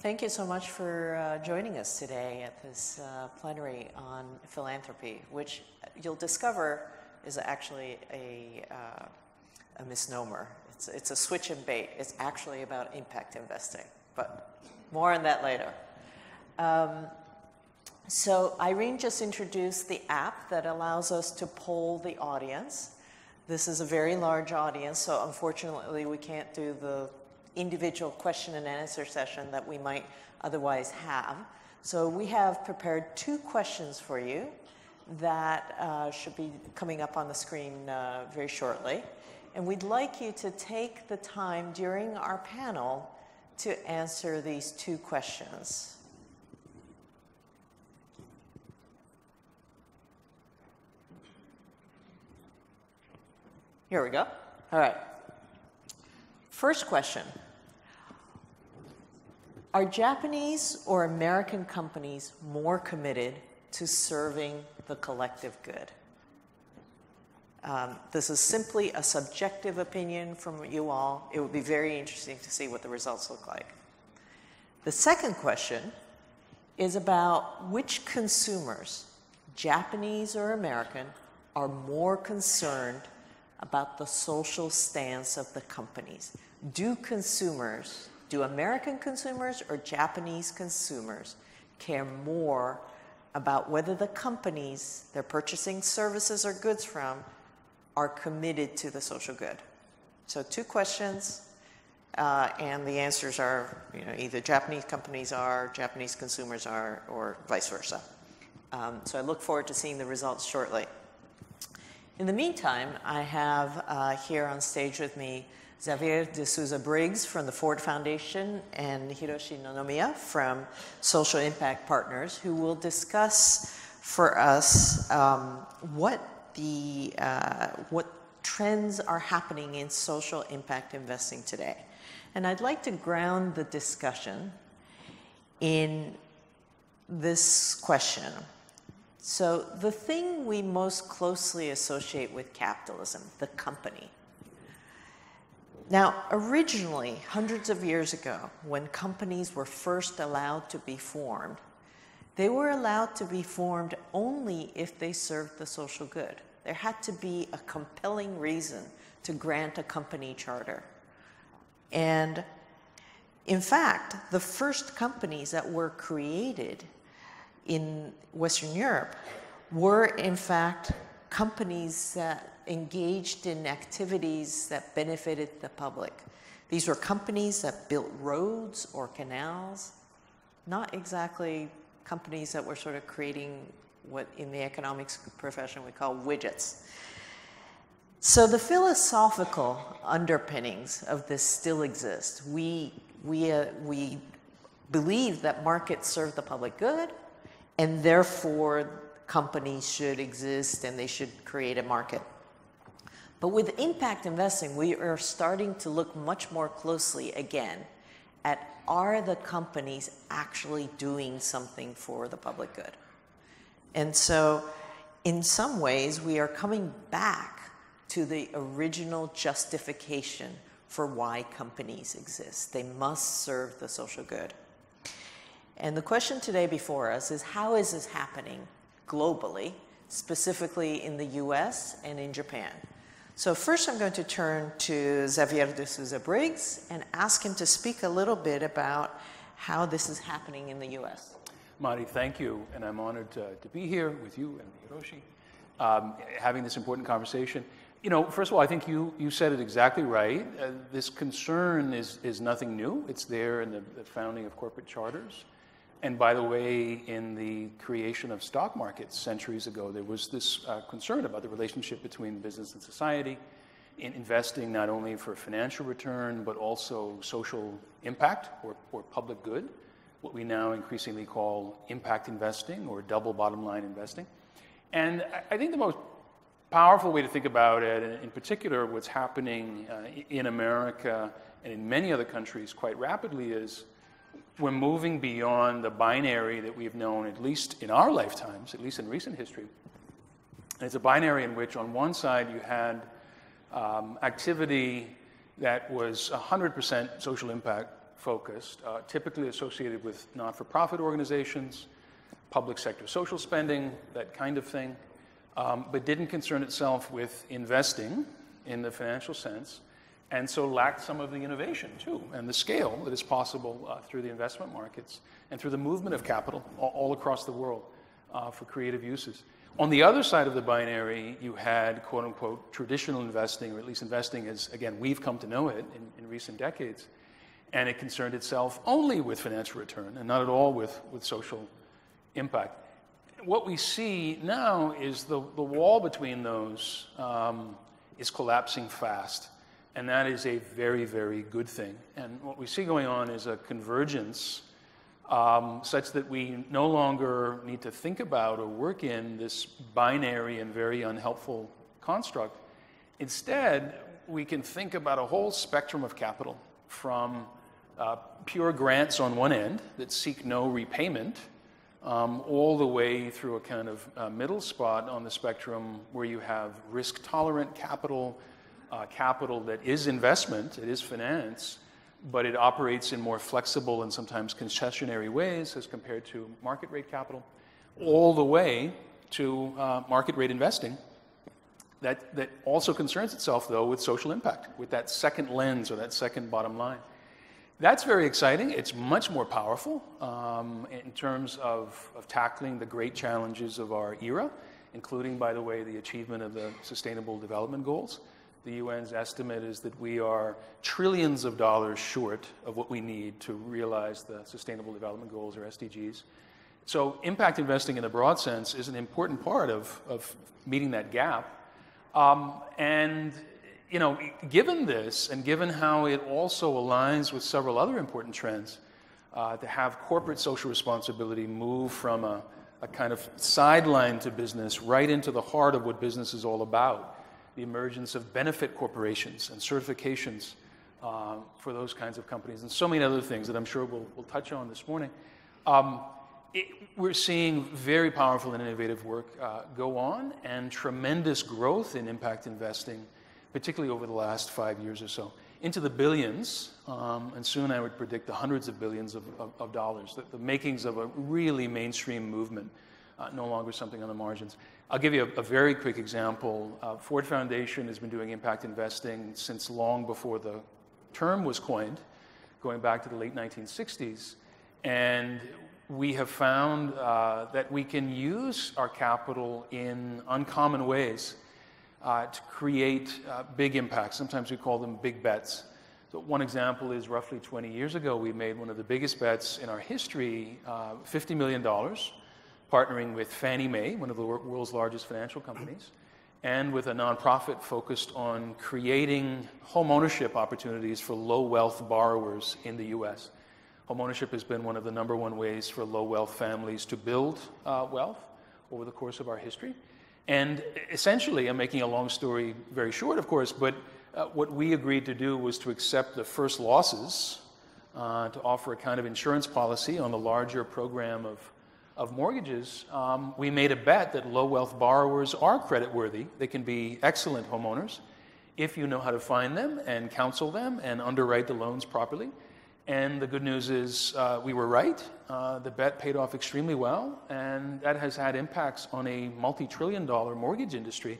Thank you so much for joining us today at this plenary on philanthropy, which you'll discover is actually a misnomer. It's a switch and bait. It's actually about impact investing, but more on that later. So Irene just introduced the app that allows us to poll the audience. This is a very large audience, so unfortunately we can't do the individual question and answer session that we might otherwise have. So we have prepared 2 questions for you that should be coming up on the screen very shortly. And we'd like you to take the time during our panel to answer these 2 questions. Here we go. All right. First question. Are Japanese or American companies more committed to serving the collective good? This is simply a subjective opinion from you all. It would be very interesting to see what the results look like. The second question is about which consumers, Japanese or American, are more concerned about the social stance of the companies. Do American consumers or Japanese consumers care more about whether the companies they're purchasing services or goods from are committed to the social good? So 2 questions, and the answers are either Japanese companies are, Japanese consumers are, or vice versa. So I look forward to seeing the results shortly. In the meantime, I have here on stage with me Xavier de Souza Briggs from the Ford Foundation and Hiroshi Nonomiya from Social Impact Partners, who will discuss for us what trends are happening in social impact investing today. And I'd like to ground the discussion in this question. So the thing we most closely associate with capitalism, the company. Now, originally, hundreds of years ago, when companies were first allowed to be formed, they were allowed to be formed only if they served the social good. There had to be a compelling reason to grant a company charter. And in fact, the first companies that were created in Western Europe were, in fact, companies that engaged in activities that benefited the public. These were companies that built roads or canals, not exactly companies that were sort of creating what in the economics profession we call widgets. So the philosophical underpinnings of this still exist. We believe that markets serve the public good, and therefore companies should exist and they should create a market. But with impact investing, we are starting to look much more closely again at, are the companies actually doing something for the public good? And so in some ways, we are coming back to the original justification for why companies exist. They must serve the social good. And the question today before us is, how is this happening globally, specifically in the US and in Japan? So first I'm going to turn to Xavier de Souza Briggs and ask him to speak a little bit about how this is happening in the US. Mari, thank you, and I'm honored to be here with you and Hiroshi, having this important conversation. First of all, I think you said it exactly right. This concern is nothing new. It's there in the founding of corporate charters. And by the way, in the creation of stock markets centuries ago, there was this concern about the relationship between business and society in investing not only for financial return, but also social impact or public good, what we now increasingly call impact investing or double bottom line investing. And I think the most powerful way to think about it, and in particular what's happening in America and in many other countries quite rapidly, is we're moving beyond the binary that we've known, at least in our lifetimes, at least in recent history. And it's a binary in which on one side you had activity that was 100% social impact focused, typically associated with not-for-profit organizations, public sector social spending, that kind of thing, but didn't concern itself with investing in the financial sense, and so lacked some of the innovation too, and the scale that is possible through the investment markets and through the movement of capital all across the world for creative uses. On the other side of the binary, you had quote-unquote traditional investing, or at least investing as, again, we've come to know it in recent decades, and it concerned itself only with financial return and not at all with social impact. What we see now is the wall between those is collapsing fast, and that is a very, very good thing. And what we see going on is a convergence such that we no longer need to think about or work in this binary and very unhelpful construct. Instead, we can think about a whole spectrum of capital, from pure grants on one end that seek no repayment, all the way through a kind of middle spot on the spectrum where you have risk-tolerant capital, capital that is investment, it is finance, but it operates in more flexible and sometimes concessionary ways as compared to market rate capital, all the way to market rate investing that also concerns itself, though, with social impact, with that second lens or that second bottom line. That's very exciting. It's much more powerful in terms of tackling the great challenges of our era, including, by the way, the achievement of the Sustainable Development Goals. The UN's estimate is that we are trillions of dollars short of what we need to realize the Sustainable Development Goals, or SDGs. So impact investing in the broad sense is an important part of meeting that gap. And you know, given this, and given how it also aligns with several other important trends, to have corporate social responsibility move from a kind of sideline to business right into the heart of what business is all about, the emergence of benefit corporations and certifications for those kinds of companies, and so many other things that I'm sure we'll touch on this morning. We're seeing very powerful and innovative work go on, and tremendous growth in impact investing, particularly over the last 5 years or so, into the billions, and soon I would predict the hundreds of billions of dollars, the makings of a really mainstream movement, no longer something on the margins. I'll give you a very quick example. Ford Foundation has been doing impact investing since long before the term was coined, going back to the late 1960s, and we have found that we can use our capital in uncommon ways to create big impacts. Sometimes we call them big bets. So one example is roughly 20 years ago, we made one of the biggest bets in our history, $50 million, partnering with Fannie Mae, one of the world's largest financial companies, and with a nonprofit focused on creating home ownership opportunities for low-wealth borrowers in the U.S. Home ownership has been one of the #1 ways for low-wealth families to build wealth over the course of our history. And essentially, I'm making a long story very short, of course, but what we agreed to do was to accept the first losses, to offer a kind of insurance policy on the larger program of mortgages. We made a bet that low-wealth borrowers are creditworthy. They can be excellent homeowners if you know how to find them and counsel them and underwrite the loans properly. And the good news is we were right. The bet paid off extremely well, and that has had impacts on a multi-trillion-dollar mortgage industry.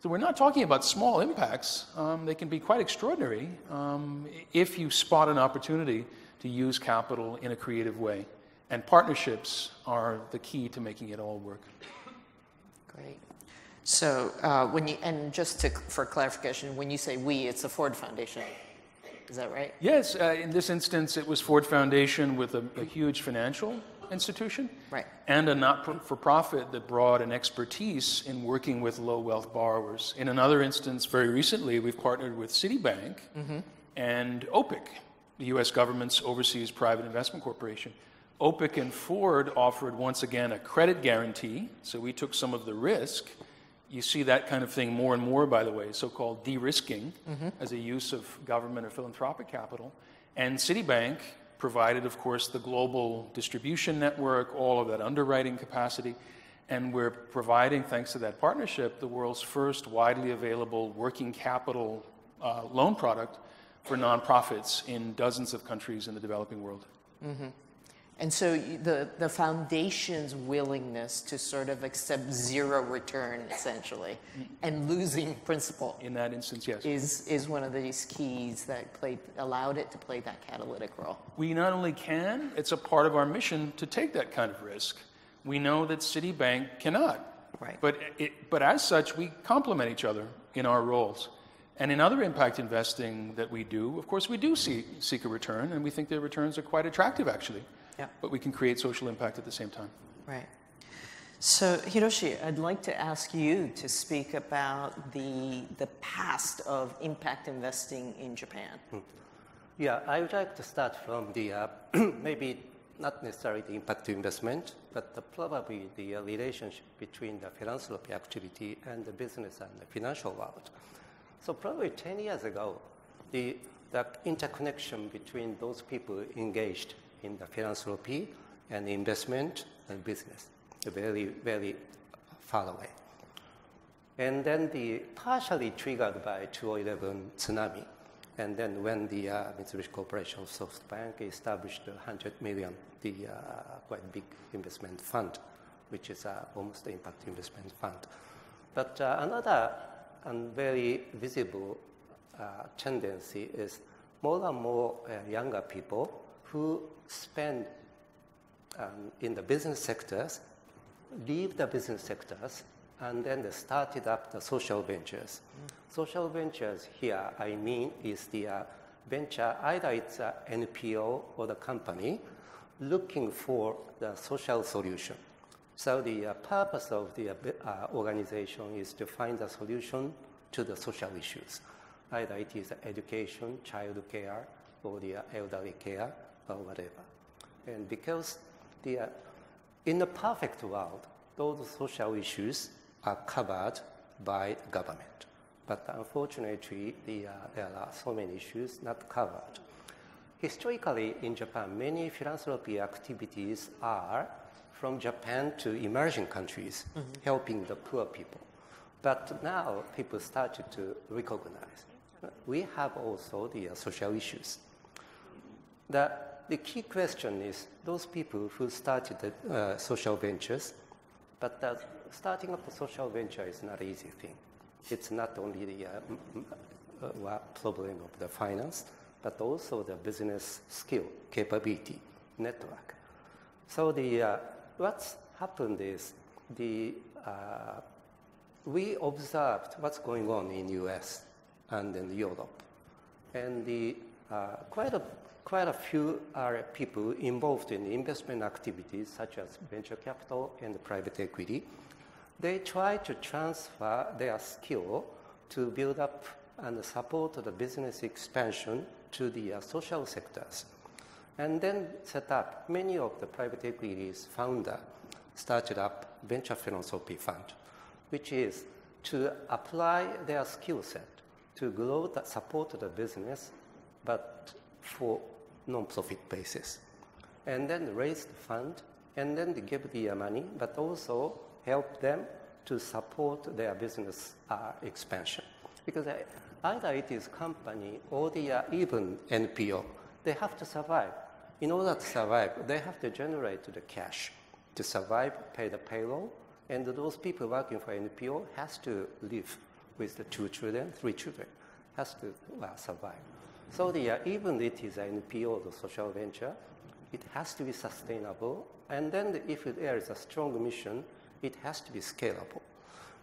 So we're not talking about small impacts. They can be quite extraordinary if you spot an opportunity to use capital in a creative way. And partnerships are the key to making it all work. Great. So for clarification, when you say we, it's the Ford Foundation. Is that right? Yes, in this instance, it was Ford Foundation with a huge financial institution, right, and a not-for-profit that brought an expertise in working with low-wealth borrowers. In another instance, very recently, we've partnered with Citibank and OPIC, the U.S. government's overseas private investment corporation. OPIC and Ford offered, once again, a credit guarantee, so we took some of the risk. You see that kind of thing more and more, by the way, so-called de-risking as a use of government or philanthropic capital. And Citibank provided, of course, the global distribution network, all of that underwriting capacity. And we're providing, thanks to that partnership, the world's first widely available working capital loan product for nonprofits in dozens of countries in the developing world. And so the foundation's willingness to sort of accept zero return, essentially, and losing principal In that instance, yes. is one of these keys that allowed it to play that catalytic role. We not only can, it's a part of our mission to take that kind of risk. We know that Citibank cannot. Right. But as such, we complement each other in our roles. And in other impact investing that we do, of course, we do seek a return, and we think the returns are quite attractive, actually. Yeah. But we can create social impact at the same time. Right. So, Hiroshi, I'd like to ask you to speak about the past of impact investing in Japan. Yeah, I would like to start from the maybe not necessarily the impact investment, but probably the relationship between the philanthropy activity and the business and the financial world. So probably 10 years ago, the interconnection between those people engaged in the philanthropy and investment and business, very, very far away. And then partially triggered by 2011 tsunami. And then when the Mitsubishi Corporation SoftBank established the 100 million, quite big investment fund, which is almost an impact investment fund. But another very visible tendency is more and more younger people who spend in the business sectors, leave the business sectors, and then they started up the social ventures. Social ventures here, I mean, is the venture, either it's an NPO or the company, looking for the social solution. So the purpose of the organization is to find a solution to the social issues. Either it is education, child care, or the elderly care, or whatever. And because in the perfect world, those social issues are covered by government. But unfortunately, there are so many issues not covered. Historically, in Japan, many philanthropy activities are from Japan to emerging countries, helping the poor people. But now people started to recognize we have also the social issues. The key question is those people who started the social ventures, but starting up a social venture is not an easy thing. It's not only the problem of the finance, but also the business skill, capability, network. So what's happened is we observed what's going on in US and in Europe. And quite a few are people involved in investment activities such as venture capital and private equity. They try to transfer their skill to build up and support the business expansion to the social sectors. And then set up, many of the private equities founder started up venture philanthropy fund, which is to apply their skill set to grow support the business, but for non-profit basis. And then raise the fund, and then give the money, but also help them to support their business expansion. Because either it is company or even NPO, they have to survive. In order to survive, they have to generate the cash to survive, pay the payroll, and those people working for NPO has to live with the 2 children, 3 children, has to survive. So even it is an NPO or the social venture, it has to be sustainable, and then if there is a strong mission, it has to be scalable.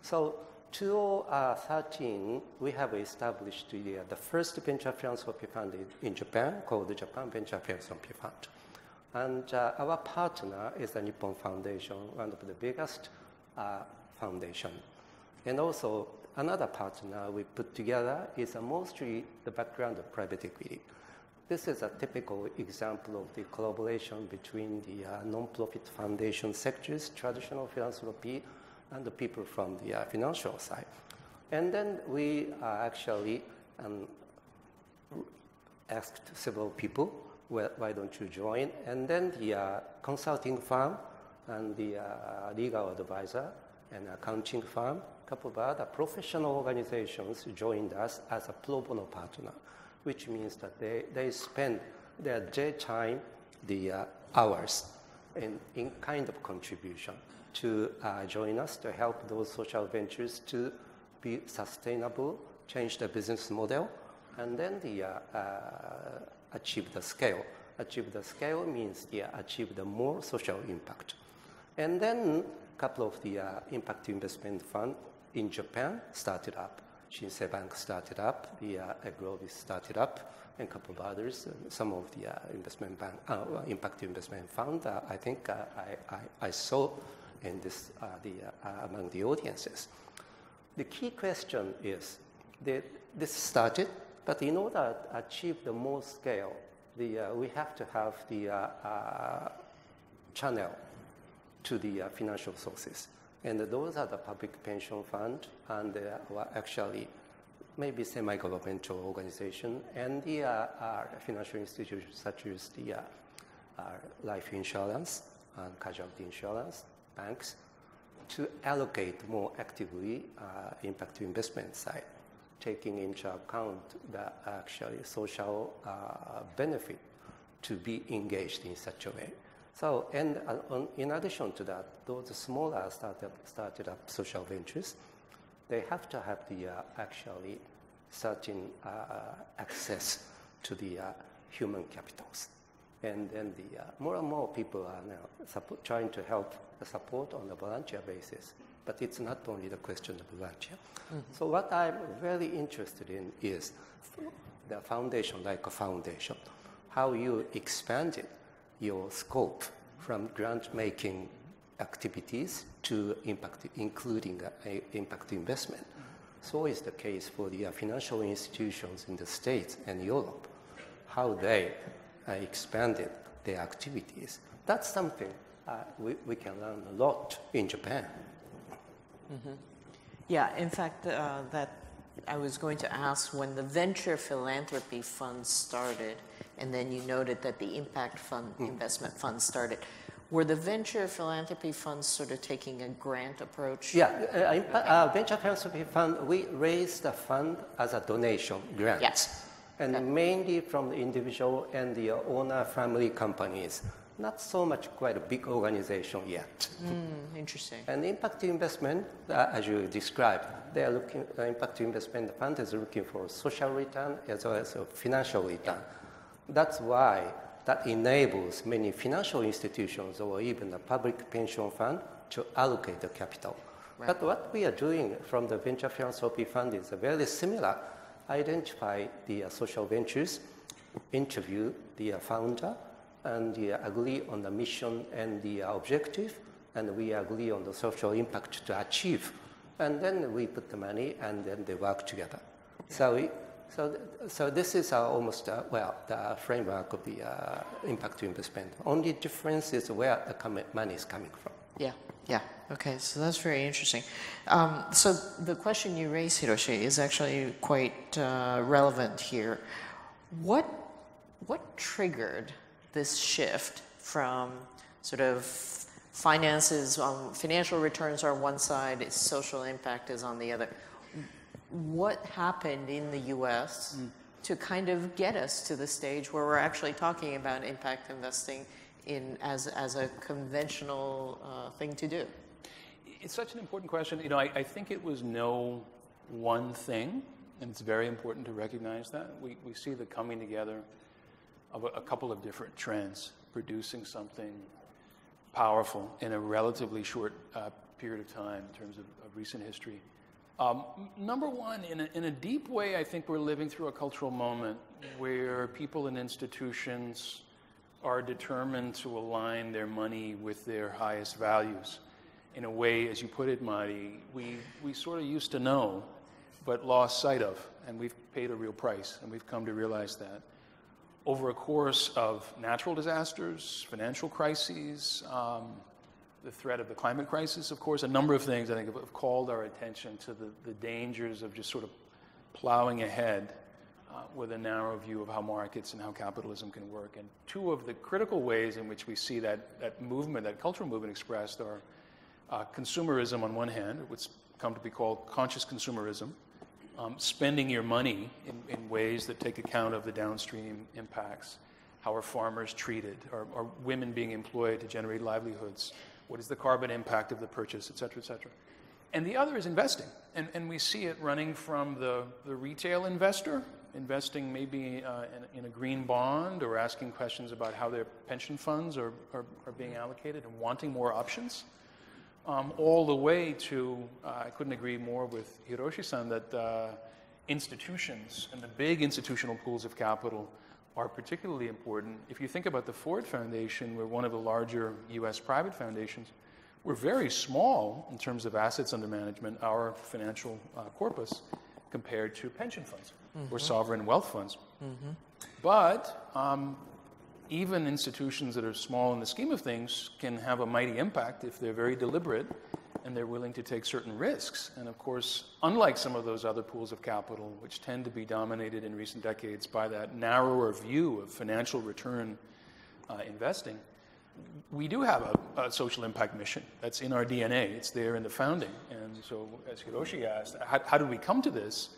So 2013, we have established the first venture philanthropy fund in Japan called the Japan Venture Philanthropy Fund. And our partner is the Nippon Foundation, one of the biggest foundation. And also another partner we put together is mostly the background of private equity. This is a typical example of the collaboration between the non-profit foundation sectors, traditional philanthropy, and the people from the financial side. And then we actually asked several people, well, why don't you join? And then the consulting firm and the legal advisor and accounting firm, a couple of other professional organizations joined us as a pro bono partner. which means that they spend their daytime, hours in kind of contribution to join us to help those social ventures to be sustainable, change the business model, and then achieve the scale. Achieve the scale means achieve the more social impact. And then a couple of the impact investment fund in Japan started up. Shinsei Bank started up, the Agrovis started up, and a couple of others. Some of the investment bank, impact investment fund, I think I saw in this among the audiences. The key question is that this started, but in order to achieve the more scale, we have to have the channel to the financial sources. And those are the public pension fund and actually maybe semi-governmental organization and the financial institutions such as the life insurance and casualty insurance, banks, to allocate more actively impact investment side, taking into account the actually social benefit to be engaged in such a way. So, and in addition to that, those smaller started up social ventures, they have to have the actually certain access to the human capitals. And then the more and more people are now trying to help the support on a volunteer basis. But it's not only the question of volunteer. Mm-hmm. So what I'm very interested in is the foundation, like a foundation, how you expanded your scope from grant-making activities to impact, including impact investment. So is the case for the financial institutions in the States and Europe, how they expanded their activities. That's something we can learn a lot in Japan. Mm-hmm. Yeah, in fact, that I was going to ask, when the venture philanthropy fund started, and then you noted that the impact fund, investment fund started, were the venture philanthropy funds sort of taking a grant approach? Yeah, venture philanthropy fund, we raised the fund as a donation grant. Yes. And mainly from the individual and the owner family companies. Not so much quite a big organization yet. Interesting. And impact investment, as you described, they are looking, impact investment fund is looking for social return as well as a financial return. That's why that enables many financial institutions or even the public pension fund to allocate the capital. Right. But what we are doing from the venture philanthropy fund is very similar. Identify the social ventures, interview the founder, and agree on the mission and the objective, and we agree on the social impact to achieve. And then we put the money, and then they work together. So this is almost, the framework of the impact investment. Only difference is where the money is coming from. Yeah. Okay, so that's very interesting. So the question you raised, Hiroshi, is actually quite relevant here. What triggered this shift from sort of finances, financial returns are one side, social impact is on the other? What happened in the U.S. to kind of get us to the stage where we're actually talking about impact investing as a conventional thing to do? It's such an important question. You know, I think it was no one thing, and it's very important to recognize that. We see the coming together of a couple of different trends producing something powerful in a relatively short period of time in terms of recent history. Number one, in a deep way, I think we're living through a cultural moment where people and institutions are determined to align their money with their highest values. In a way, as you put it, Marty, we sort of used to know, but lost sight of, and we've paid a real price, and we've come to realize that. Over a course of natural disasters, financial crises, the threat of the climate crisis, of course, a number of things I think have called our attention to the dangers of just sort of plowing ahead with a narrow view of how markets and how capitalism can work. And two of the critical ways in which we see that movement, that cultural movement expressed are consumerism on one hand, what's come to be called conscious consumerism, spending your money in ways that take account of the downstream impacts. How are farmers treated? Are women being employed to generate livelihoods? What is the carbon impact of the purchase, et cetera, et cetera? And the other is investing. And we see it running from the retail investor, investing maybe in a green bond or asking questions about how their pension funds are being allocated and wanting more options, all the way to, I couldn't agree more with Hiroshi-san, that institutions and the big institutional pools of capital are particularly important. If you think about the Ford Foundation, we're one of the larger US private foundations. We're very small in terms of assets under management, our financial corpus, compared to pension funds or sovereign wealth funds. But even institutions that are small in the scheme of things can have a mighty impact if they're very deliberate and they're willing to take certain risks. And of course, unlike some of those other pools of capital, which tend to be dominated in recent decades by that narrower view of financial return investing, we do have a social impact mission that's in our DNA. It's there in the founding. And so, as Hiroshi asked, how did we come to this?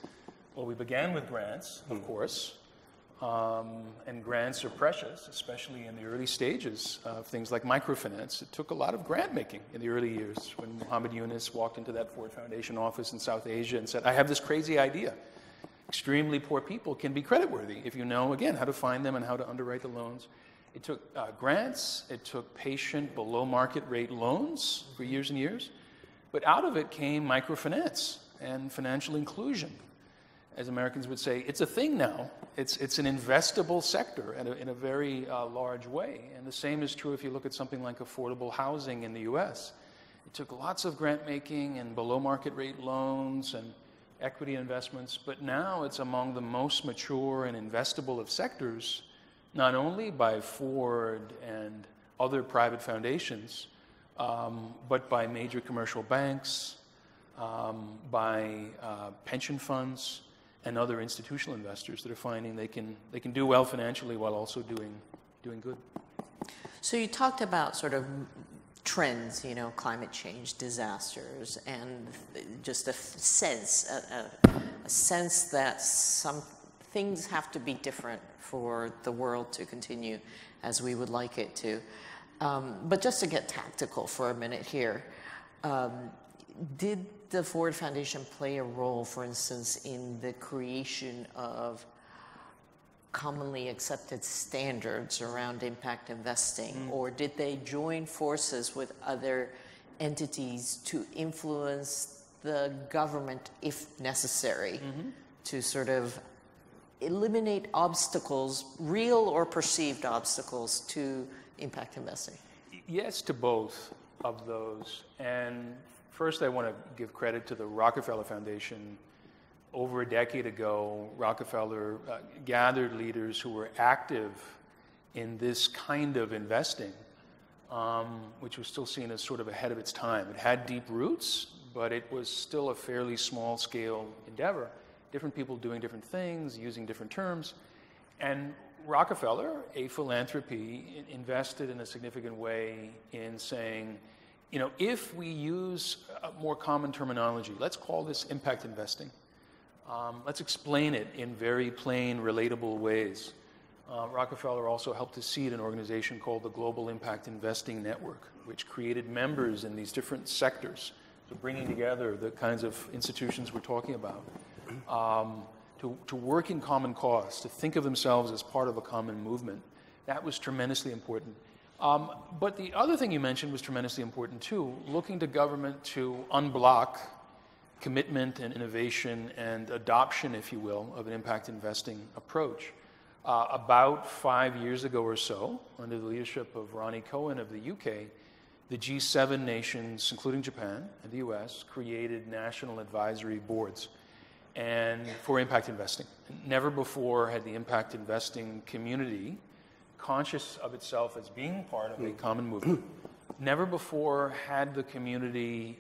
Well, we began with grants, of course. And grants are precious, especially in the early stages of things like microfinance. It took a lot of grant making in the early years when Muhammad Yunus walked into that Ford Foundation office in South Asia and said, I have this crazy idea. Extremely poor people can be creditworthy if you know, again, how to find them and how to underwrite the loans. It took grants, it took patient below market rate loans for years and years, but out of it came microfinance and financial inclusion. As Americans would say, it's a thing now. It's an investable sector in a very large way. And the same is true if you look at something like affordable housing in the US. It took lots of grant making and below market rate loans and equity investments, but now it's among the most mature and investable of sectors, not only by Ford and other private foundations, but by major commercial banks, by pension funds, and other institutional investors that are finding they can do well financially while also doing good. So you talked about sort of trends, climate change, disasters, and just a sense that some things have to be different for the world to continue as we would like it to. But just to get tactical for a minute here, did the Ford Foundation play a role, for instance, in the creation of commonly accepted standards around impact investing, or did they join forces with other entities to influence the government, if necessary, to sort of eliminate obstacles, real or perceived obstacles, to impact investing? Yes to both of those. And first, I want to give credit to the Rockefeller Foundation. Over a decade ago, Rockefeller gathered leaders who were active in this kind of investing, which was still seen as sort of ahead of its time. It had deep roots, but it was still a fairly small-scale endeavor. Different people doing different things, using different terms. And Rockefeller, a philanthropy, invested in a significant way in saying, if we use a more common terminology, let's call this impact investing. Let's explain it in very plain, relatable ways. Rockefeller also helped to seed an organization called the Global Impact Investing Network, which created members in these different sectors, so bringing together the kinds of institutions we're talking about, to work in common cause, to think of themselves as part of a common movement. That was tremendously important. But the other thing you mentioned was tremendously important too, looking to government to unblock commitment and innovation and adoption, if you will, of an impact investing approach. About 5 years ago or so, under the leadership of Ronnie Cohen of the UK, the G7 nations, including Japan and the US, created national advisory boards for impact investing. Never before had the impact investing community, conscious of itself as being part of a common movement, never before had the community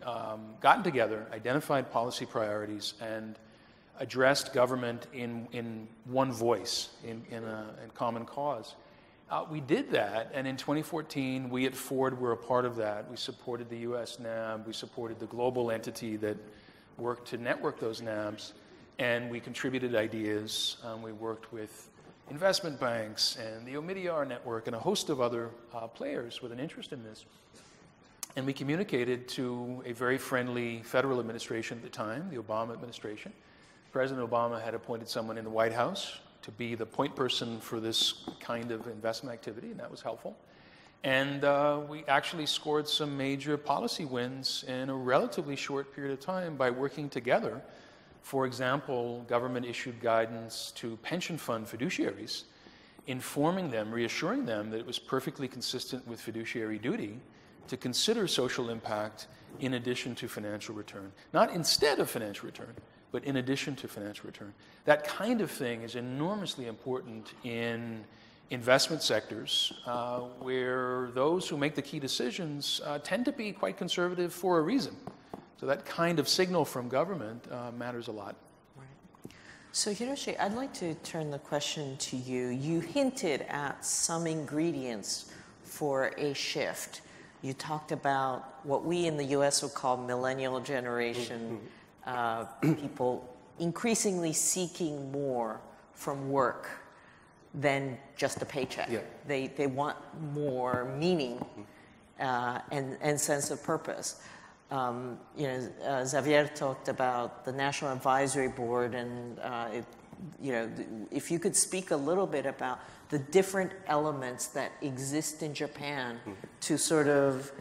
gotten together, identified policy priorities, and addressed government in one voice, in common cause. We did that, and in 2014, we at Ford were a part of that. We supported the US NAB, we supported the global entity that worked to network those NABs, And we contributed ideas. We worked with investment banks and the Omidyar network and a host of other players with an interest in this. And we communicated to a very friendly federal administration at the time, the Obama administration. President Obama had appointed someone in the White House to be the point person for this kind of investment activity, and that was helpful. And we actually scored some major policy wins in a relatively short period of time by working together. For example, government issued guidance to pension fund fiduciaries, informing them, reassuring them that it was perfectly consistent with fiduciary duty to consider social impact in addition to financial return. Not instead of financial return, but in addition to financial return. That kind of thing is enormously important in investment sectors where those who make the key decisions tend to be quite conservative for a reason. So that kind of signal from government matters a lot. Right. So Hiroshi, I'd like to turn the question to you. You hinted at some ingredients for a shift. You talked about what we in the US would call millennial generation, people increasingly seeking more from work than just a paycheck. Yeah. They want more meaning and sense of purpose. Xavier talked about the National Advisory Board, and if you could speak a little bit about the different elements that exist in Japan to sort of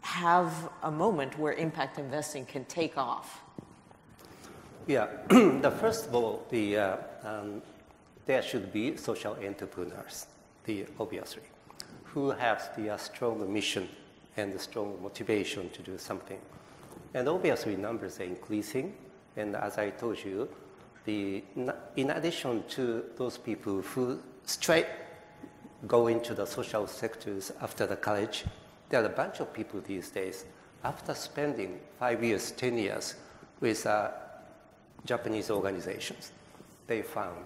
have a moment where impact investing can take off. Yeah, first of all, there should be social entrepreneurs, obviously, who have the strong mission and the strong motivation to do something. And obviously, numbers are increasing. And as I told you, in addition to those people who straight go into the social sectors after the college, there are a bunch of people these days, after spending 5 years, 10 years with Japanese organizations, they found,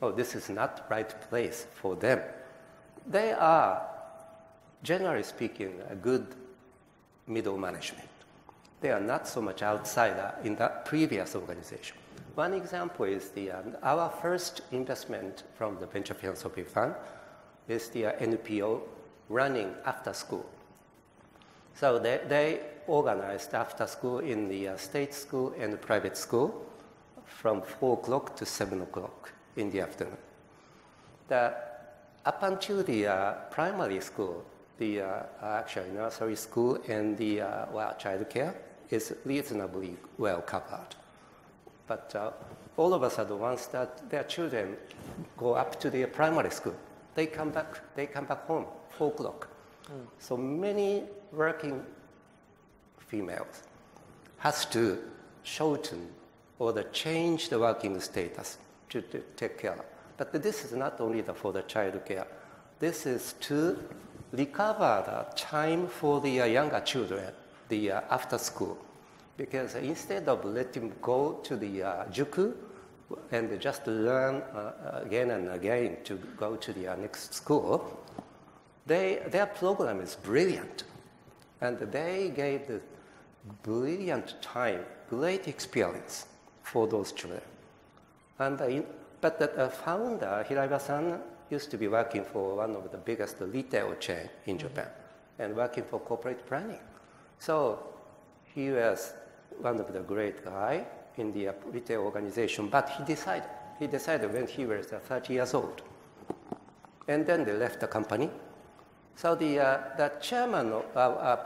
oh, this is not the right place for them. They are, generally speaking, a good middle management. They are not so much outsider in that previous organization. One example is our first investment from the Venture Philanthropy Fund is the NPO running after school. So they organized after school in the state school and private school from 4 o'clock to 7 o'clock in the afternoon. Up until the primary school, the actually nursery school and the child care is reasonably well covered. But all of a sudden, once that their children go up to their primary school, they come back home 4 o'clock. So many working females has to shorten or change the working status to take care. But this is not only for the child care. This is to recover the time for the younger children, after school. Because instead of letting them go to the juku and just learn again and again to go to the next school, their program is brilliant. And they gave the brilliant time, great experience for those children. And but the founder, Hiraiba-san, used to be working for one of the biggest retail chain in Japan and working for corporate planning. So he was one of the great guy in the retail organization, but he decided when he was 30 years old. And then they left the company. So the chairman,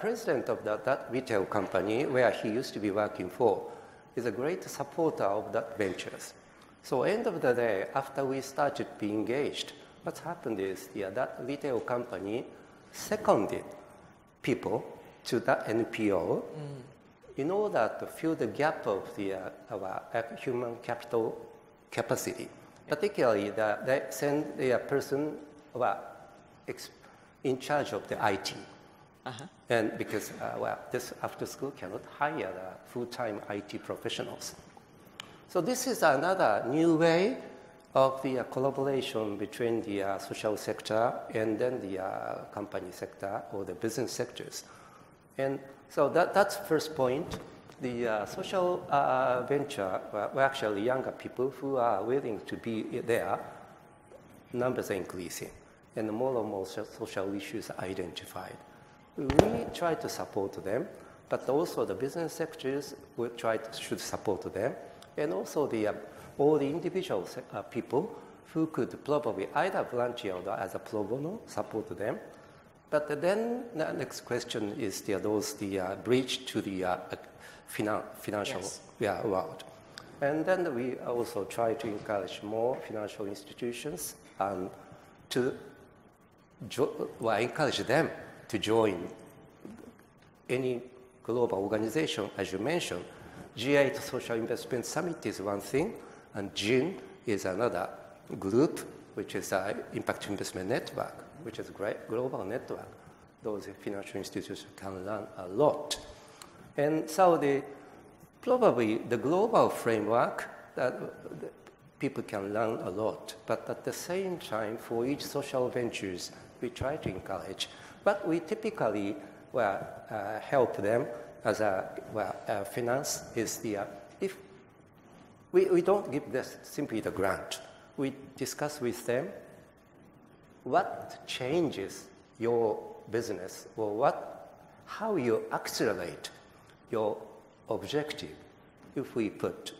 president of that retail company where he used to be working for is a great supporter of that ventures. So end of the day, after we started being engaged, what's happened is that retail company seconded people to that NPO in order to fill the gap of our human capital capacity. Particularly, they send their person in charge of the IT. And because, this after school cannot hire the full-time IT professionals. So this is another new way of the collaboration between the social sector and then the company sector or the business sectors. And so that's first point. the social venture were actually younger people who are willing to be there. Numbers are increasing, and more social issues are identified. We try to support them, but also the business sectors should support them, and also all the individual people who could probably either volunteer or as a pro bono support them. But then the next question is those bridge to the financial world. And then we also try to encourage more financial institutions to encourage them to join any global organization. As you mentioned, G8 Social Investment Summit is one thing, and GIN is another group, which is Impact Investment Network, which is a great global network. Those financial institutions can learn a lot. And so probably the global framework, people can learn a lot. But at the same time, for each social ventures, we try to encourage. But we typically help them as finance is if we don't give this simply the grant. We discuss with them what changes your business or how you accelerate your objective if we put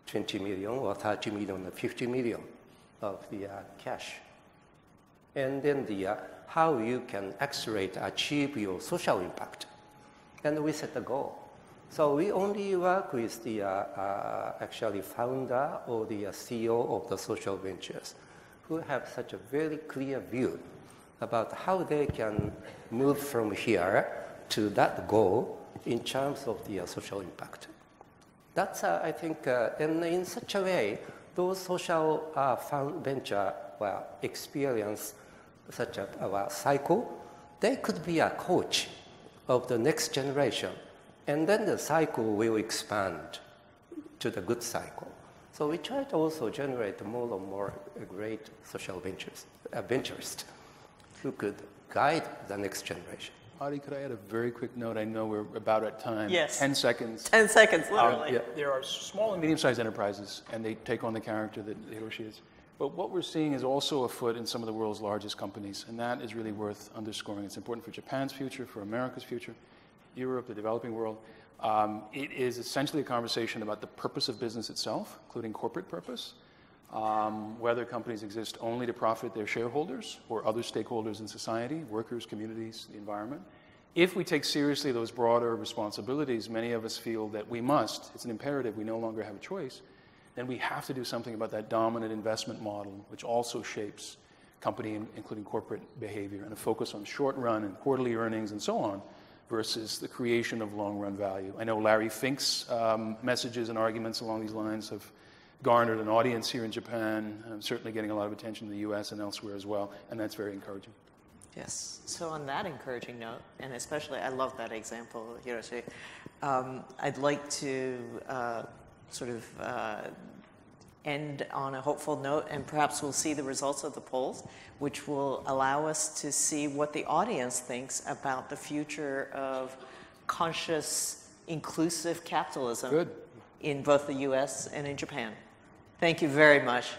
20 million or 30 million or 50 million of the cash. And then how you can accelerate, achieve your social impact. And we set a goal. So we only work with the actually founder or the CEO of the social ventures who have such a very clear view about how they can move from here to that goal in terms of the social impact. That's, I think, and in such a way, those social venture experience such a cycle, they could be a coach of the next generation. And then the cycle will expand to the good cycle. So we try to also generate more and more great social venturists who could guide the next generation. Adi, could I add a very quick note? I know we're about at time. Yes. 10 seconds. 10 seconds, literally. There are small and medium-sized enterprises, and they take on the character that Hiroshi is. But what we're seeing is also afoot in some of the world's largest companies, and that is really worth underscoring. It's important for Japan's future, for America's future, Europe, the developing world. It is essentially a conversation about the purpose of business itself, including corporate purpose, whether companies exist only to profit their shareholders or other stakeholders in society, workers, communities, the environment. If we take seriously those broader responsibilities, many of us feel that we must, it's an imperative, we no longer have a choice, then we have to do something about that dominant investment model, which also shapes company, including corporate behavior, and a focus on short run and quarterly earnings and so on, versus the creation of long-run value. I know Larry Fink's messages and arguments along these lines have garnered an audience here in Japan, certainly getting a lot of attention in the US and elsewhere as well, and that's very encouraging. Yes. So on that encouraging note, and especially I love that example, Hiroshi, I'd like to end on a hopeful note, and perhaps we'll see the results of the polls, which will allow us to see what the audience thinks about the future of conscious, inclusive capitalism in both the US and in Japan. Thank you very much.